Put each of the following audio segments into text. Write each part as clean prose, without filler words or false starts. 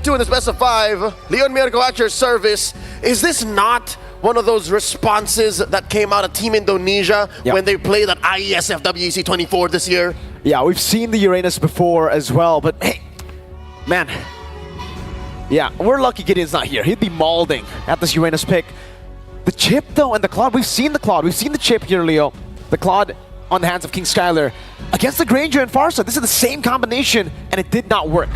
2 in this best of 5. Leon Mirko at your service. Is this not one of those responses that came out of Team Indonesia when they played at IESF WEC 24 this year? Yeah, we've seen the Uranus before as well, but hey, man. Yeah, we're lucky Gideon's not here. He'd be mauling at this Uranus pick. The chip, though, and the Claude, we've seen the Claude. We've seen the chip here, Leo. The Claude on the hands of King Skylar against the Granger and Farsa. This is the same combination, and it did not work.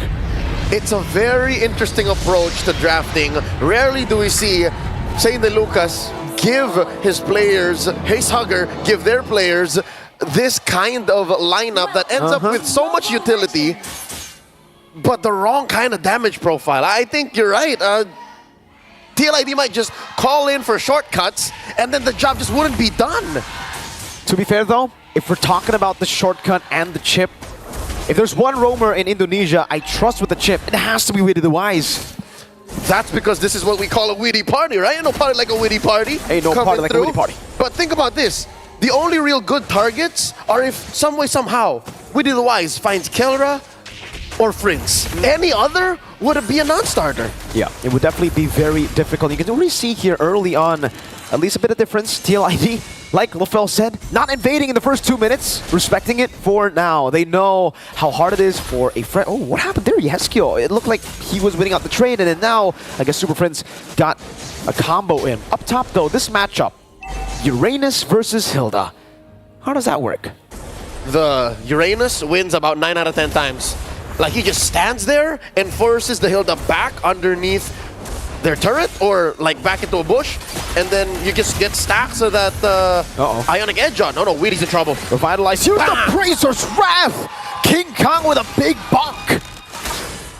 It's a very interesting approach to drafting. Rarely do we see Saint De Lucas give his players, Haze Hugger, give their players this kind of lineup that ends up with so much utility, but the wrong kind of damage profile. I think you're right. TLID might just call in for shortcuts, and then the job just wouldn't be done. To be fair, though, if we're talking about the shortcut and the chip, if there's one roamer in Indonesia I trust with the chip, it has to be Witty the Wise. That's because this is what we call a witty party, right? Ain't no party like a witty party. Ain't no party like a witty party. But think about this. The only real good targets are if some way, somehow, Witty the Wise finds Kelra or Frinz. Any other would be a non-starter. Yeah, it would definitely be very difficult. You can already see here early on, at least a bit of difference. TLID, like Lofel said, not invading in the first 2 minutes, respecting it for now. They know how hard it is for a friend. Oh, what happened there, Yeskio? It looked like he was winning out the trade, and then now, I guess Super Friends got a combo in. Up top, though, this matchup, Uranus versus Hilda. How does that work? The Uranus wins about 9 out of 10 times. Like, he just stands there and forces the Hilda back underneath their turret or like back into a bush, and then you just get stacked so that Ionic Edge on. Oh no, Wheaty's in trouble. Revitalize. Here's the Bracer's Wrath! King Kong with a big bonk.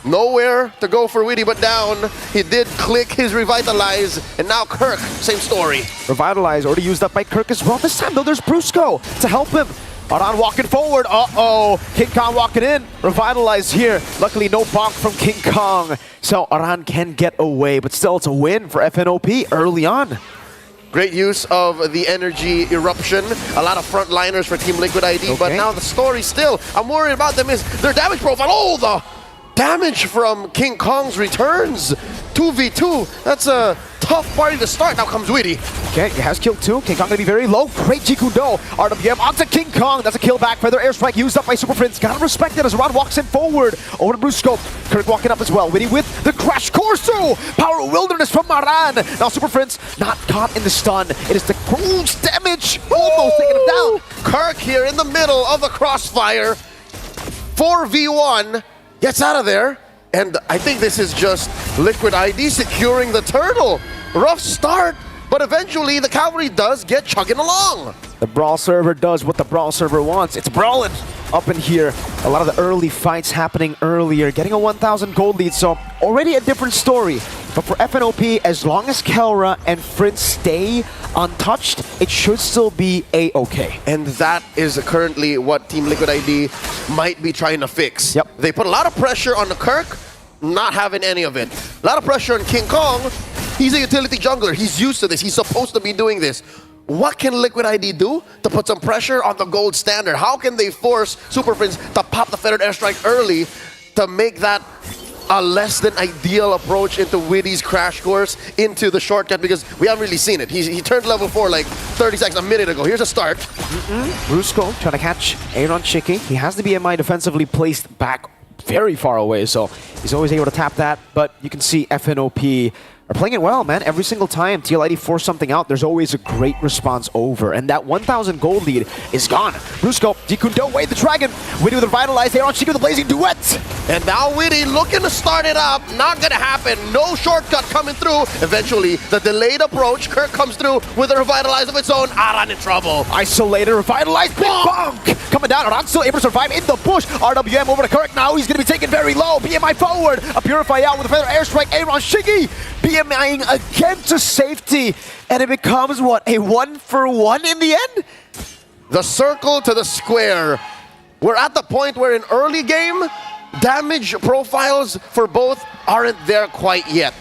Nowhere to go for Witty but down. He did click his Revitalize, and now Kirk, same story. Revitalize already used up by Kirk as well. This time though, there's Brusco to help him. Aran walking forward. King Kong walking in. Revitalize here. Luckily, no bonk from King Kong. So Aran can get away, but still it's a win for FNOP early on. Great use of the energy eruption. A lot of frontliners for Team Liquid ID, but now the story still, I'm worried about them, is their damage profile. Oh, the damage from King Kong's returns. 2v2. That's a tough party to start. Now comes Witty. Okay, he has killed 2. King Kong gonna be very low. Great Jikundo. RWM onto King Kong. That's a kill back. Feather airstrike used up by Super Prince. Gotta respect it as Rod walks in forward. Over to Blue Scope. Kirk walking up as well. Witty with the Crash Corso. Power Wilderness from Maran. Now Super Prince not caught in the stun. It is the cruise damage. Almost taking him down. Kirk here in the middle of the crossfire. 4v1. Gets out of there. And I think this is just Liquid ID securing the turtle. Rough start, but eventually the cavalry does get chugging along. The Brawl server does what the Brawl server wants. It's brawling up in here. A lot of the early fights happening earlier. Getting a 1,000 gold lead, so already a different story. But for FNOP, as long as Kelra and Fritz stay untouched, it should still be A-okay. And that is currently what Team Liquid ID might be trying to fix. Yep. They put a lot of pressure on the Kirk, not having any of it. A lot of pressure on King Kong. He's a utility jungler. He's used to this. He's supposed to be doing this. What can Liquid ID do to put some pressure on the gold standard? How can they force Super Friends to pop the Feathered Airstrike early to make that a less than ideal approach into Witty's crash course into the shortcut? Because we haven't really seen it. He turned level 4 like 30 seconds, a minute ago. Here's a start. Brusco trying to catch Aaron Chicky. He has the BMI defensively placed back very far away, so he's always able to tap that. But you can see FNOP are playing it well, man. Every single time TLID force something out, there's always a great response over. And that 1,000 gold lead is gone. Brusco, Jikundo, Wade the Dragon. Witty with a Revitalize, Aaron Chicky with a Blazing Duet. And now Witty looking to start it up. Not gonna happen. No shortcut coming through. Eventually, the delayed approach. Kirk comes through with a Revitalize of its own. Aran in trouble. Isolated, Revitalize, big bonk! Coming down, Aran still able to survive in the bush. RWM over to Kirk now. He's gonna be taken very low. BMI forward. A Purify out with a Feather Airstrike. Aaron Chicky BMIing again to safety. And it becomes, what, a 1-for-1 in the end? The circle to the square. We're at the point where in early game, damage profiles for both aren't there quite yet.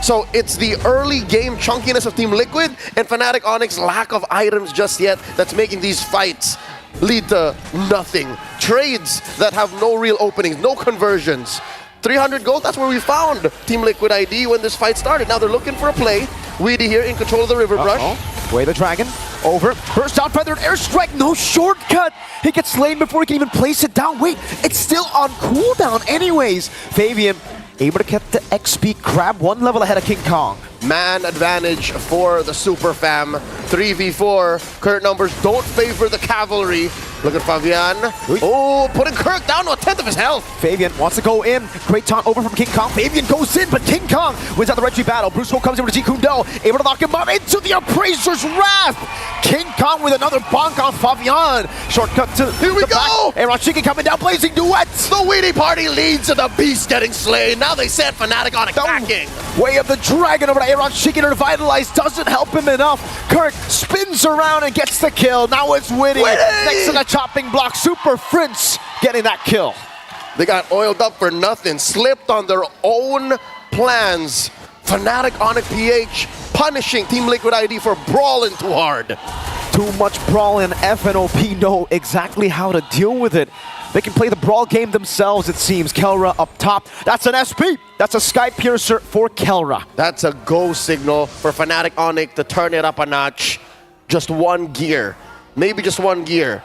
So it's the early game chunkiness of Team Liquid and Fnatic Onic's lack of items just yet that's making these fights lead to nothing. Trades that have no real openings, no conversions. 300 gold, that's where we found Team Liquid ID when this fight started. Now they're looking for a play. Weedy here in control of the River Brush. Way the dragon. Over. Burst down, feathered airstrike. No shortcut. He gets slain before he can even place it down. Wait, it's still on cooldown anyways. Fabian able to get the XP, grab one level ahead of King Kong. Man advantage for the Super Fam. 3v4. Current numbers don't favor the cavalry. Look at Fabian. Oh, putting Kirk down to a tenth of his health. Fabian wants to go in. Great taunt over from King Kong. Fabian goes in, but King Kong wins out the retreat battle. Brusco comes in with G Kundo, able to knock him out into the Appraiser's Wrath. King Kong with another bonk on Fabian. Shortcut to Here we go. Aaron Shiki coming down, blazing duets. The Weedy Party leads to the Beast getting slain. Now they send Fnatic Onic backing. Way of the dragon over to Aaron Shiki to revitalize. Doesn't help him enough. Kirk spins around and gets the kill. Now it's Witty. Next to the chopping block. Super Prince getting that kill. They got oiled up for nothing. Slipped on their own plans. Fnatic Onic PH punishing Team Liquid ID for brawling too hard. Too much brawl, and FNOP know exactly how to deal with it. They can play the brawl game themselves, it seems. Kelra up top. That's an SP. That's a Sky Piercer for Kelra. That's a go signal for Fnatic Onic to turn it up a notch. Just one gear. Maybe just one gear.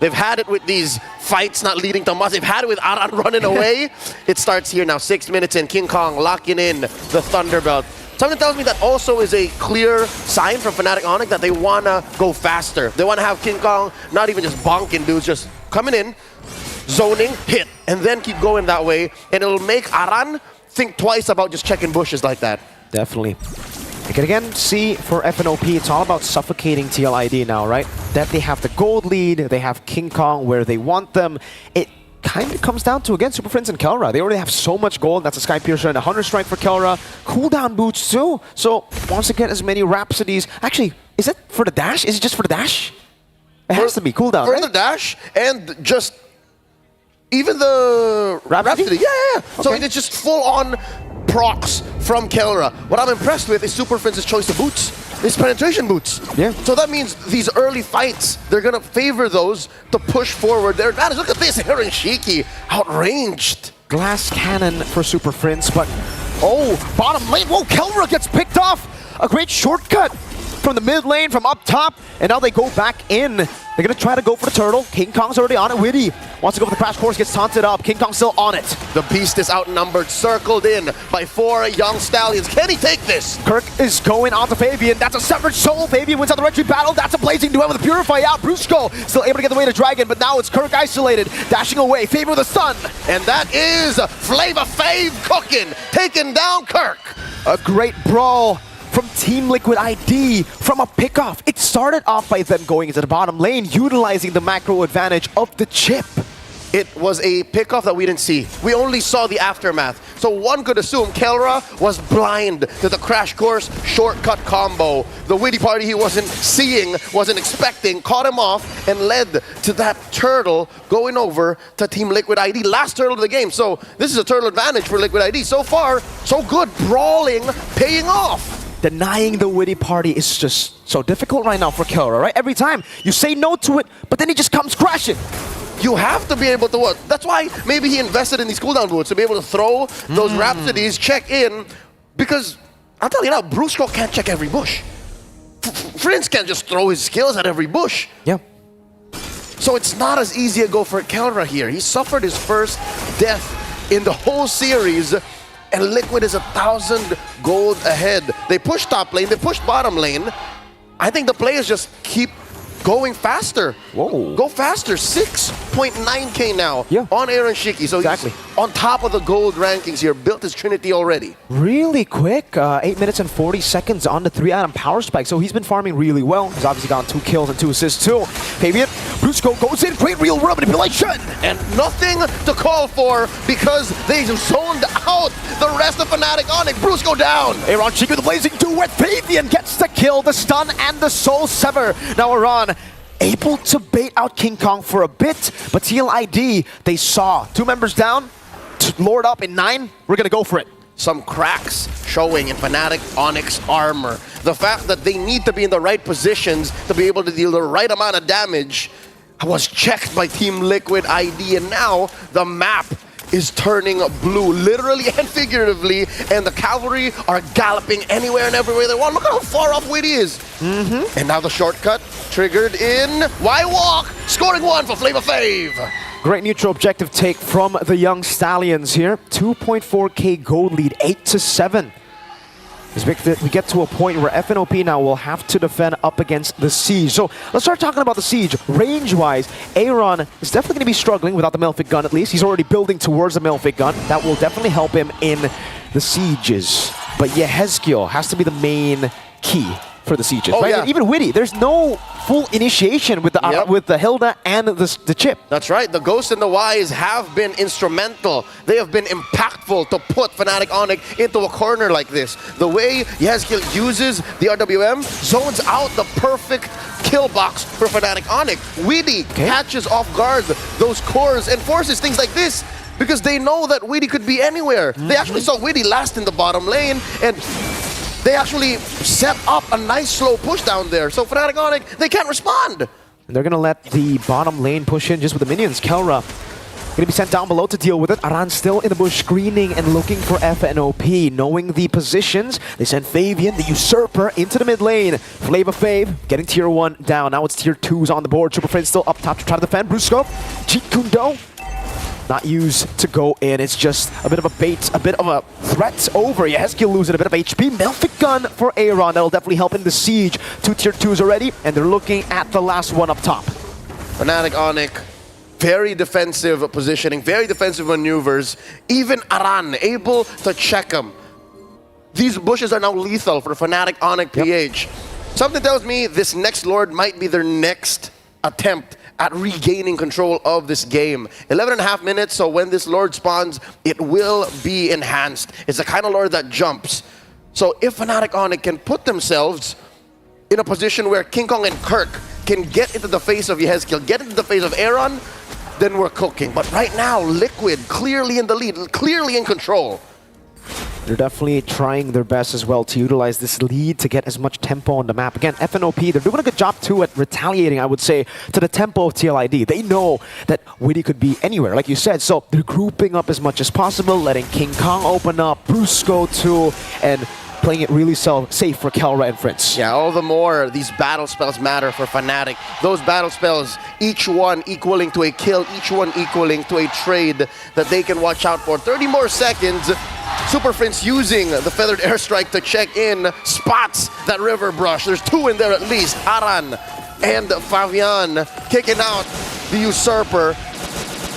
They've had it with these fights not leading to much. They've had it with Aran running away. It starts here now. 6 minutes in. King Kong locking in the Thunderbelt. Something tells me that also is a clear sign from Fnatic Onic that they want to go faster. They want to have King Kong not even just bonking dudes, just coming in, zoning, hit, and then keep going that way. And it'll make Aran think twice about just checking bushes like that. Definitely. You can again see for FNOP, it's all about suffocating TLID now, right? That they have the gold lead, they have King Kong where they want them. It kind of comes down to, again, Super Prince and Kelra. They already have so much gold. That's a Sky Piercer and a Hunter Strike for Kelra. Cooldown boots too. So wants to get as many Rhapsodies. Actually, is it for the dash? Is it just for the dash? It has to be cooldown, for right? the dash and just even the Rhapsody? Yeah. So Okay. it's just full on procs from Kelra. What I'm impressed with is Super Prince's choice of boots. It's penetration boots. Yeah. So that means these early fights, they're gonna favor those to push forward their advantage. Look at this, Aaron Shiki, outranged. Glass cannon for Super Prince, but oh, bottom lane. Whoa, Kelra gets picked off. A great shortcut from the mid lane, from up top, and now they go back in. They're gonna try to go for the turtle. King Kong's already on it. Witty wants to go for the crash course, gets taunted up. King Kong still on it. The beast is outnumbered, circled in by 4 young stallions. Can he take this? Kirk is going on to Fabian. That's a severed soul. Fabian wins out the retreat battle. That's a blazing duet with the Purify out. Brusco still able to get the way to Dragon, but now it's Kirk isolated, dashing away. Fabian with a stun. And that is Flavor Fave cooking, taking down Kirk. A great brawl from Team Liquid ID from a pickoff. It started off by them going into the bottom lane, utilizing the macro advantage of the chip. It was a pickoff that we didn't see. We only saw the aftermath. So one could assume Kelra was blind to the crash course shortcut combo. The Witty Party he wasn't seeing, wasn't expecting, caught him off and led to that turtle going over to Team Liquid ID. Last turtle of the game. So this is a turtle advantage for Liquid ID. So far, so good. Brawling, paying off. Denying the Witty Party is just so difficult right now for Kelra, right? Every time you say no to it, but then he just comes crashing. You have to be able to what? That's why maybe he invested in these cooldown boots to be able to throw those Rhapsodies, check in, because I'll tell you now, Brusco can't check every bush. Prince can't just throw his skills at every bush. Yeah. So it's not as easy a go for Kelra here. He suffered his first death in the whole series, and Liquid is 1,000 gold ahead. They push top lane, they push bottom lane. I think the players just keep going faster. Whoa. Go faster. 6.9k now on Aaron Shiki. So exactly. he's on top of the gold rankings here. Built his Trinity already. Really quick. 8 minutes and 40 seconds on the 3-atom power spike. So he's been farming really well. He's obviously gotten 2 kills and 2 assists too. Fabian, Brusco goes in. Great real world manipulation. And nothing to call for because they zoned out the rest of Fnatic Onic. Brusco down. Aaron Shiki with the blazing duet. Fabian gets the kill, the stun, and the soul sever. Now Aaron able to bait out King Kong for a bit, but TLID, they saw 2 members down, Lord up in 9, we're gonna go for it. Some cracks showing in Fnatic Onic's armor. The fact that they need to be in the right positions to be able to deal the right amount of damage was checked by Team Liquid ID, and now the map is turning blue, literally and figuratively, and the cavalry are galloping anywhere and everywhere they want. Look at how far off Witty is. And now the shortcut triggered in. Why walk? Scoring one for Flavor Fave. Great neutral objective take from the young Stallions here. 2.4k gold lead, 8-7. As we get to a point where FNOP now will have to defend up against the Siege. So let's start talking about the Siege. Range-wise, Aaron is definitely going to be struggling without the Malefic gun at least. He's already building towards the Malefic gun. That will definitely help him in the Sieges. But Yehezkiel has to be the main key for the Sieges, right? Yeah. And even Witty, there's no full initiation with the Hilda and the Chip. That's right. The Ghost and the Wise have been instrumental. They have been impactful to put Fnatic Onic into a corner like this. The way Yehezkiel uses the RWM zones out the perfect kill box for Fnatic Onic. Witty catches off guard those cores and forces things like this because they know that Witty could be anywhere. They actually saw Witty last in the bottom lane, and they actually set up a nice slow push down there. So Fnatic Onic, they can't respond. And they're going to let the bottom lane push in just with the minions. Kelra going to be sent down below to deal with it. Aran still in the bush screening and looking for FNOP. Knowing the positions, they send Fabian, the Usurper, into the mid lane. Flavor Fave getting tier 1 down. Now it's tier 2s on the board. Super Friends still up top to try to defend. Brusco, Jeet Kundo. Not used to go in. It's just a bit of a bait, a bit of a threat over. Yehezkiel losing a bit of HP. Malefic gun for Aaron. That'll definitely help in the Siege. 2 tier 2s already, and they're looking at the last one up top. Fnatic Onic, very defensive positioning, very defensive maneuvers. Even Aran able to check him. These bushes are now lethal for Fnatic Onic PH. Something tells me this next Lord might be their next attempt at regaining control of this game. 11.5 minutes, so when this Lord spawns, it will be enhanced. It's the kind of Lord that jumps. So if Fnatic Onic can put themselves in a position where King Kong and Kirk can get into the face of Yehezkiel, get into the face of Aaron, then we're cooking. But right now, Liquid clearly in the lead, clearly in control. They're definitely trying their best as well to utilize this lead to get as much tempo on the map. Again, FNOP, they're doing a good job too at retaliating, I would say, to the tempo of TLID. They know that Witty could be anywhere, like you said, so they're grouping up as much as possible, letting King Kong open up, Brusco too, and playing it really safe for Kelra and Fritz. Yeah, all the more these battle spells matter for Fnatic. Those battle spells, each one equaling to a kill, each one equaling to a trade that they can watch out for. 30 more seconds. Super Prince using the Feathered Airstrike to check in, spots that River Brush. There's 2 in there at least. Aran and Fabian kicking out the Usurper.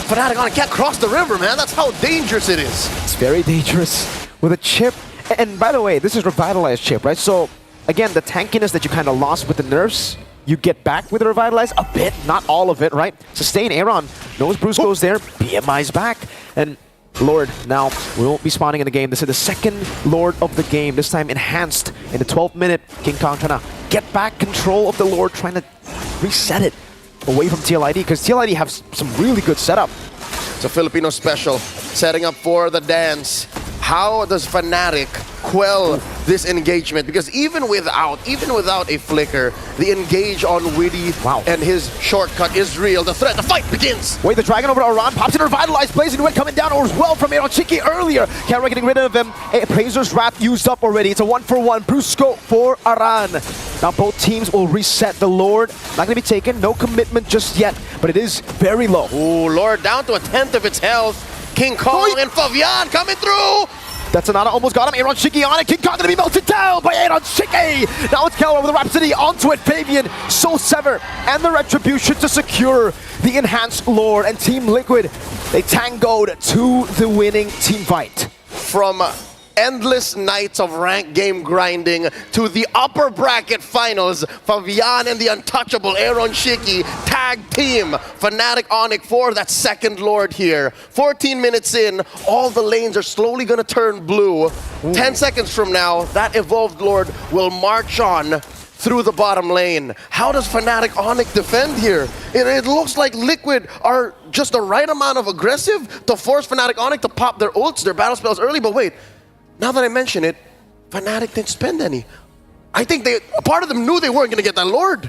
Fnatic Onic can't cross the river, man. That's how dangerous it is. It's very dangerous with a chip. And by the way, this is revitalized chip, right? So again, the tankiness that you kind of lost with the nerfs, you get back with the revitalized a bit, not all of it, right? Sustain Aaron knows Bruce goes there, BMI's back, and Lord now will be spawning in the game. This is the second Lord of the game, this time enhanced in the 12th minute. King Kong trying to get back control of the Lord, trying to reset it away from TLID, because TLID have some really good setup. It's a Filipino special, setting up for the dance. How does Fnatic quell this engagement? Because even without a flicker, the engage on Witty and his shortcut is real. The threat, the fight begins. Wait, the Dragon over to Aran, pops in revitalized, plays into it, coming down as well from Aaron Chiki earlier. Kelra getting rid of him. Appraiser's Wrath used up already. It's a 1-for-1. Brusco for Aran. Now both teams will reset the Lord. Not going to be taken, no commitment just yet, but it is very low. Ooh, Lord down to 1/10 of its health. King Kong and Fabian coming through. That's Sonata almost got him. Aaron Shiki on it. King Kong gonna be melted down by Aaron Shiki. Now it's Kelra with the Rhapsody onto it. Fabian, Soul Sever, and the Retribution to secure the enhanced Lord. And Team Liquid, they tangoed to the winning team fight. From endless nights of ranked game grinding to the upper bracket finals, Fabian and the untouchable Aaron Shiki tag team Fnatic Onic for that second Lord here. 14 minutes in, all the lanes are slowly gonna turn blue. 10 seconds from now, that evolved Lord will march on through the bottom lane. How does Fnatic Onic defend here? It looks like Liquid are just the right amount of aggressive to force Fnatic Onic to pop their ults, their battle spells early, but wait, now that I mention it, Fnatic didn't spend any. I think a part of them knew they weren't going to get that Lord.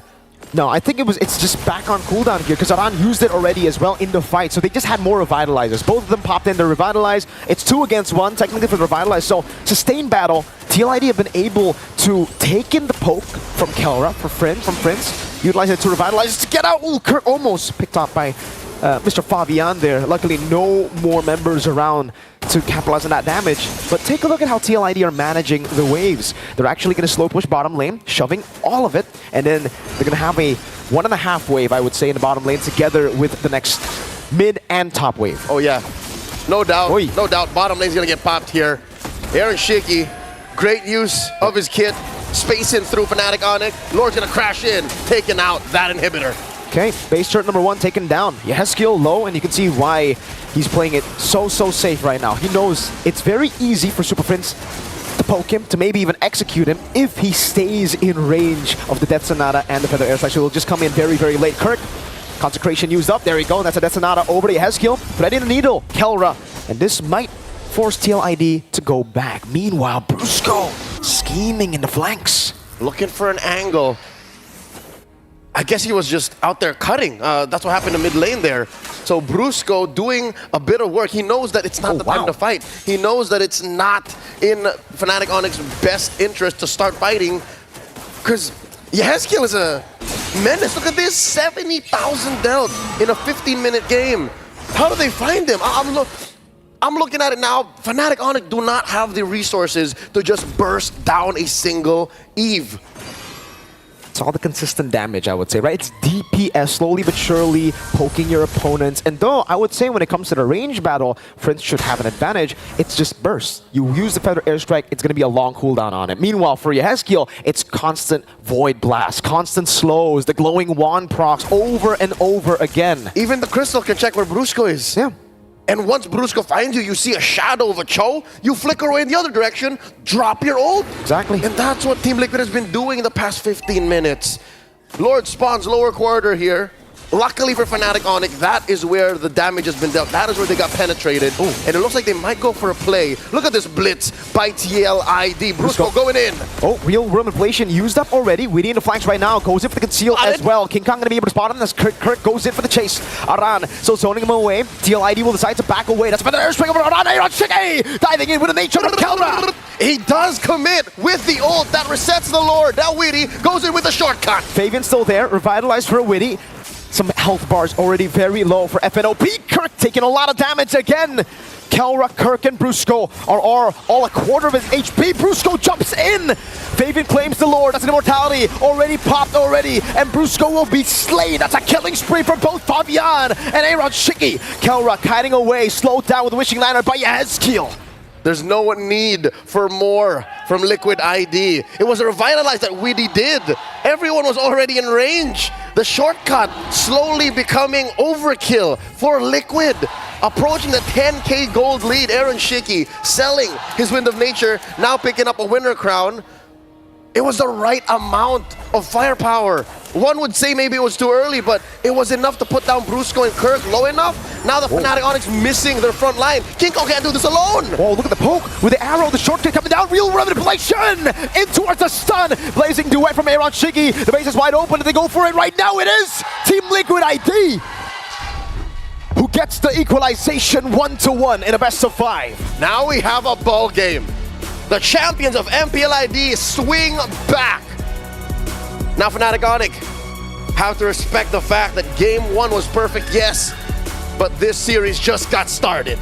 No, I think it's just back on cooldown here because Aran used it already as well in the fight. So they just had more revitalizers. Both of them popped in to revitalize. It's 2 against 1 technically for the revitalize. So sustained battle. TLID have been able to take in the poke from Kelra from Prince, utilize it to revitalize to get out. Ooh, Kirk almost picked up by Mr. Fabian there. Luckily, no more members around to capitalize on that damage. But take a look at how TLID are managing the waves. They're actually going to slow push bottom lane, shoving all of it, and then they're going to have a 1.5 wave, I would say, in the bottom lane together with the next mid and top wave. Oh yeah, no doubt, Oy. no doubt. Bottom lane's going to get popped here. Aaron Shiki, great use of his kit, spacing through Fnatic Onic. Lord's going to crash in, taking out that inhibitor. Okay, base turret number 1 taken down. Yehezkiel low, and you can see why he's playing it so safe right now. He knows it's very easy for Super Prince to poke him, to maybe even execute him, if he stays in range of the Death Sonata and the Feather Airstrike. So he'll just come in very late. Kirk, Consecration used up. There we go. That's a Death Sonata over to Yehezkiel. Threading the needle, Kelra. And this might force TLID to go back. Meanwhile, Brusco scheming in the flanks. Looking for an angle. I guess he was just out there cutting. That's what happened in mid lane there. So Brusco doing a bit of work. He knows that it's not the time to fight. He knows that it's not in Fnatic Onic's best interest to start fighting, because Yehezkiel is a menace. Look at this, 70,000 dealt in a 15-minute game. How do they find him? I'm looking at it now. Fnatic Onic do not have the resources to just burst down a single Eve. It's all the consistent damage, I would say, right? It's DPS, slowly but surely poking your opponents. And though I would say when it comes to the range battle, Prince should have an advantage, it's just burst. You use the Feather Airstrike, it's going to be a long cooldown on it. Meanwhile, for Yehezkiel, it's constant Void Blast, constant slows, the glowing wand procs over and over again. Even the Crystal can check where Brusco is. Yeah. And once Brusco finds you, you see a shadow of a Cho, you flicker away in the other direction, drop your ult. Exactly. And that's what Team Liquid has been doing in the past 15 minutes. Lord spawns lower quarter here. Luckily for Fnatic Onic, that is where the damage has been dealt. That is where they got penetrated. Ooh. And it looks like they might go for a play. Look at this blitz by TLID. Brusco going in. Oh, real room inflation used up already. Weedy in the flanks right now. Goes in for the conceal as well. King Kong going to be able to spot him as Kirk goes in for the chase. Aran still zoning him away. TLID will decide to back away. That's another airstrike over Aran. Aaron Shiki diving in with a nature of Kelra. He does commit with the ult that resets the Lord. Now Weedy goes in with a shortcut. Fabian's still there. Revitalized for a Weedy. Some health bars already very low for FNOP. Kirk taking a lot of damage again. Kelra, Kirk, and Brusco are all a quarter of his HP. Brusco jumps in. Fabian claims the Lord. That's an immortality already popped already. And Brusco will be slain. That's a killing spree for both Fabian and Aaron Shiki. Kelra kiting away, slowed down with Wishing Lantern by Yehezkiel. There's no need for more from Liquid ID. It was a revitalize that Weedy did. Everyone was already in range. The shortcut slowly becoming overkill for Liquid. Approaching the 10k gold lead, Aaron Shiki selling his Wind of Nature, now picking up a winner crown. It was the right amount of firepower. One would say maybe it was too early, but it was enough to put down Brusco and Kirk low enough. Now the Fnatic Onic's missing their front line. King Kong can't do this alone. Oh, look at the poke with the arrow, the shortcut coming down. Real manipulation in towards the stun. Blazing duet from Aaron Shiki. The base is wide open and they go for it right now. It is Team Liquid ID who gets the equalization 1-1 in a best of 5. Now we have a ball game. The champions of MPLID swing back. Now Fnatic Onic have to respect the fact that game 1 was perfect, yes, but this series just got started.